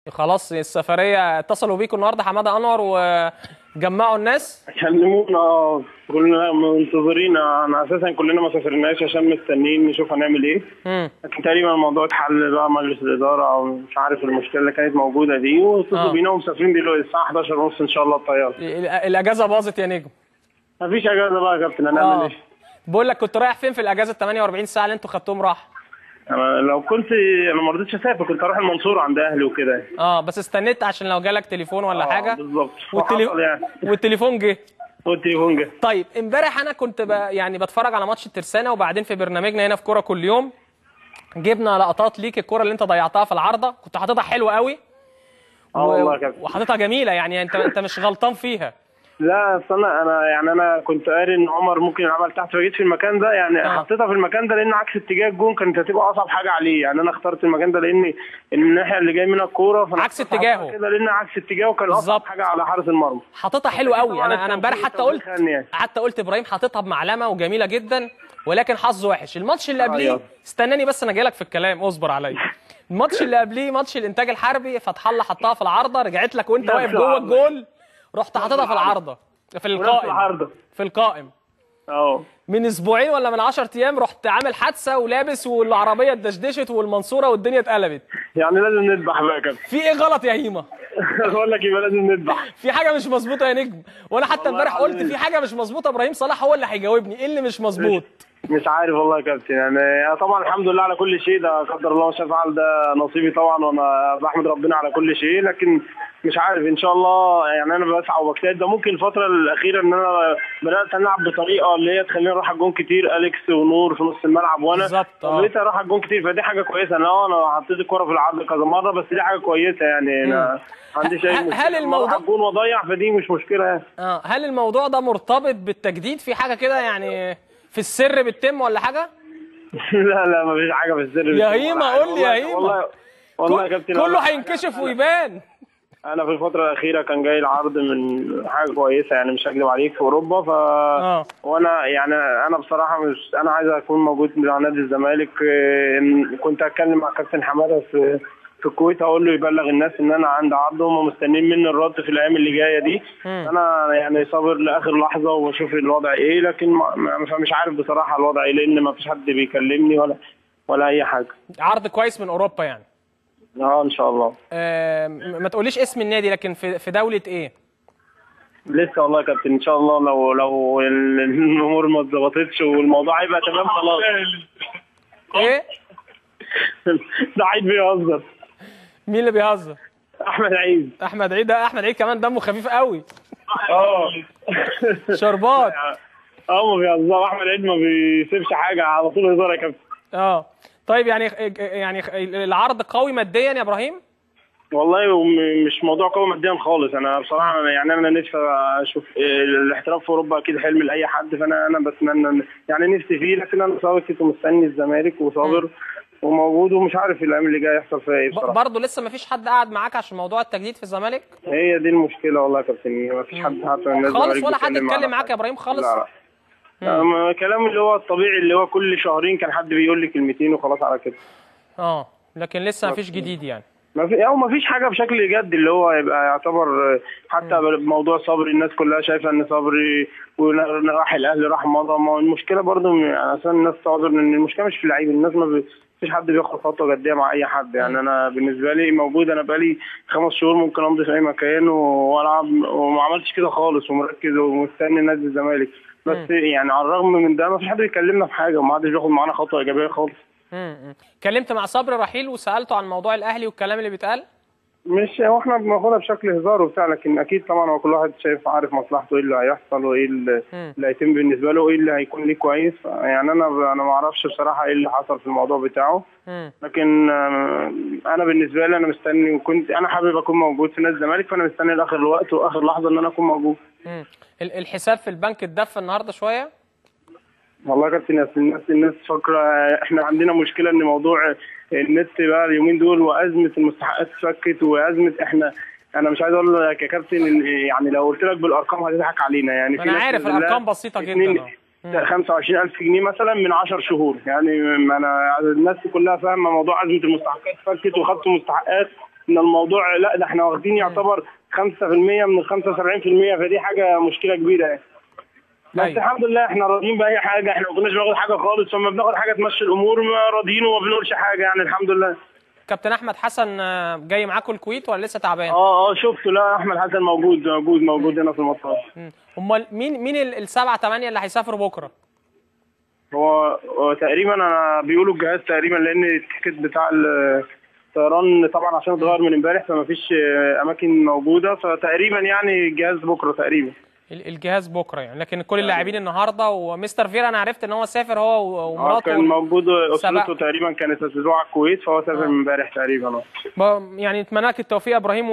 خلاص السفرية اتصلوا بيكم النهارده حمادة أنور وجمعوا الناس. كلمونا كلنا منتظرين. انا اساسا كلنا ما سافرناش عشان مستنيين نشوف هنعمل ايه. لكن تقريبا الموضوع اتحل بقى، مجلس الاداره او مش عارف المشكله اللي كانت موجوده دي، واتصلوا بينا ومسافرين دلوقتي الساعه 11 ونص ان شاء الله الطياره. الأجازة باظت يا نجم. مفيش اجازه بقى يا كابتن، هنعمل ايه؟ بقول لك كنت رايح فين في الأجازة ال 48 ساعة اللي انتوا خدتوهم راحة؟ انا ما رضيتش اسافر، كنت اروح المنصوره عند اهلي وكده. بس استنيت عشان لو جالك تليفون ولا حاجة. بالظبط. يعني. والتليفون جه. طيب امبارح انا كنت يعني بتفرج على ماتش الترسانة، وبعدين في برنامجنا هنا في كورة كل يوم جبنا لقطات ليك الكورة اللي انت ضيعتها في العارضة، كنت حاططها حلوة قوي. والله يا كابتن. وحاططها جميلة، يعني انت مش غلطان فيها. لا اصل انا كنت قاري ان عمر ممكن يلعبها لتحت، فجيت في المكان ده يعني. حطيتها في المكان ده لان عكس اتجاه الجون كانت هتبقى اصعب حاجه عليه، يعني انا اخترت المكان ده لان الناحيه اللي جاي منها الكوره عكس اتجاهه كده، لان عكس اتجاهه كان اصعب حاجه على حارس المرمى. حاططها حلو قوي. انا امبارح حتى قلت ابراهيم حاططها بمعلمه وجميله جدا، ولكن حظه وحش. الماتش اللي قبليه استناني بس انا جايلك في الكلام، اصبر عليا. الماتش اللي قبليه ماتش الانتاج الحربي، فتح الله حطها في العارضه، رجعت لك وانت واقف جوه الجول، رحت حاططها في العارضه في القائم. من اسبوعين ولا من 10 ايام رحت عامل حادثه ولابس، والعربيه اتدشدشت والمنصوره والدنيا اتقلبت. يعني لازم نذبح بقى كده. في ايه غلط يا هيما؟ بقول لك يبقى لازم نذبح. في حاجه مش مظبوطه يا نجم، وانا حتى امبارح قلت في حاجه مش مظبوطه. ابراهيم صلاح هو اللي هيجاوبني ايه اللي مش مظبوط. مش عارف والله يا كابتن، يعني طبعا الحمد لله على كل شيء، ده قدر الله ما شاء فعل، ده نصيبي طبعا، وانا بحمد ربنا على كل شيء. لكن مش عارف ان شاء الله، يعني انا بسعى وبجتهد. ده ممكن الفتره الاخيره ان انا بدات العب بطريقه اللي هي تخليني اروح على الجون كتير، اليكس ونور في نص الملعب، وانا بقيت اروح على الجون كتير، فدي حاجه كويسه. انا حطيت الكره في العرض كذا مره، بس دي حاجه كويسه يعني. انا ما عنديش اي مشكله. هل الموضوع الجون واضيع، فدي مش مشكله يعني. هل الموضوع ده مرتبط بالتجديد في حاجه كده يعني في السر بتتم ولا حاا؟ لا مفيش حاجه في السر. يا هيما قول لي يا هيما. والله يا كابتن كله هينكشف ويبان. انا في الفتره الاخيره كان جاي العرض من حاجه كويسه، يعني مش هكذب عليك، في اوروبا. وانا يعني انا بصراحه مش عايز اكون موجود مع نادي الزمالك. كنت اتكلم مع كابتن حماده في الكويت، اقول له يبلغ الناس ان انا عندي عرض، هم مستنيين مني الرد في الايام اللي جايه دي. انا يعني صابر لاخر لحظه واشوف الوضع ايه، لكن مش عارف بصراحه الوضع ايه، لان ما فيش حد بيكلمني ولا اي حاجه. عرض كويس من اوروبا يعني. ان شاء الله. ما تقوليش اسم النادي، لكن في دوله ايه؟ لسه والله يا كابتن، ان شاء الله لو الامور ما اتظبطتش والموضوع هيبقى تمام خلاص. ايه؟ سعيد بيهزر. مين اللي بيهزر؟ احمد عيد. احمد عيد ده احمد عيد كمان دمه خفيف قوي. شربات. ما بيهزر احمد عيد، ما بيسيبش حاجه، على طول هزار يا كابتن. طيب يعني العرض قوي ماديا يا ابراهيم؟ والله مش موضوع قوي ماديا خالص. انا بصراحه يعني انا نفسي اشوف الاحتراف في اوروبا، اكيد حلم لاي حد، فانا بتمنى يعني نفسي فيه. لكن انا صابر كنت مستني الزمالك وصابر وموجود، ومش عارف الايام اللي جايه يحصل فيها ايه بصراحه. برضه لسه ما فيش حد قاعد معاك عشان موضوع التجديد في الزمالك؟ هي دي المشكله والله يا كابتن، ما فيش حد حتى من الناس خالص، ولا حد اتكلم معاك يا ابراهيم خالص؟ لا كلام اللي هو الطبيعي، اللي هو كل شهرين كان حد بيقول لي كلمتين وخلاص على كده. لكن لسه ما فيش جديد يعني. ما فيش حاجه بشكل جد اللي هو يبقى يعتبر. حتى موضوع صبري الناس كلها شايفه ان صبري راح الاهلي راح مضى. ما المشكله برضو عشان الناس تعذر ان المشكله مش في اللعيب، الناس ما فيش حد بياخد خطوه جديه مع اي حد. يعني انا بالنسبه لي موجود، انا بقالي 5 شهور ممكن امضي في اي مكان والعب، وما عملتش كده خالص، ومركز ومستني نادي الزمالك. بس يعني على الرغم من ده ما فيش حد بيكلمنا في حاجه، وما حدش بياخد معانا خطوه ايجابيه خالص. كلمت مع صبري رحيل وسالته عن موضوع الاهلي والكلام اللي بيتقال؟ مش هو احنا بناخدها بشكل هزار وبتاع، لكن اكيد طبعا هو كل واحد شايف عارف مصلحته، ايه اللي هيحصل وايه اللي هيتم بالنسبه له، وايه اللي هيكون ليه كويس. يعني انا ما اعرفش بصراحه ايه اللي حصل في الموضوع بتاعه. لكن انا بالنسبه لي انا مستني، وكنت انا حابب اكون موجود في نادي الزمالك، فانا مستني لاخر الوقت واخر لحظه ان انا اكون موجود. الحساب في البنك اتدفى النهارده شويه؟ والله يا كابتن الناس فاكره احنا عندنا مشكله ان موضوع النت بقى اليومين دول، وازمه المستحقات اتفكت، وازمه انا مش عايز اقول لك يا كابتن، يعني لو قلت لك بالارقام هتضحك علينا. يعني انا عارف الارقام بسيطه جدا. 25,000 جنيه مثلا من 10 شهور. يعني انا الناس كلها فاهمه موضوع ازمه المستحقات اتفكت، وخدتوا مستحقات ان الموضوع لا ده احنا واخدين يعتبر 5% من ال 75%، فدي حاجه مشكله كبيره يعني. بس الحمد لله احنا راضيين باي حاجه، احنا ما كناش بناخد حاجه خالص، لما بناخد حاجه تمشي الامور ما راضيين وما بنقولش حاجه يعني الحمد لله. كابتن احمد حسن جاي معاكم الكويت ولا لسه تعبان؟ شفته. لا احمد حسن موجود هنا في المطار. امال مين السبعه 8 اللي هيسافروا بكره؟ هو تقريبا انا بيقولوا الجهاز تقريبا، لان التيكت بتاع الطيران طبعا عشان اتغير من امبارح فما فيش اماكن موجوده، فتقريبا يعني الجهاز بكره تقريبا. الجهاز بكره يعني، لكن كل اللاعبين النهارده. ومستر فيرا انا عرفت ان هو سافر هو ومراته. كان موجود، اسرته تقريبا كانت اسبوع على الكويت، فهو سافر من امبارح تقريبا. يعني نتمنى لك التوفيق يا ابراهيم.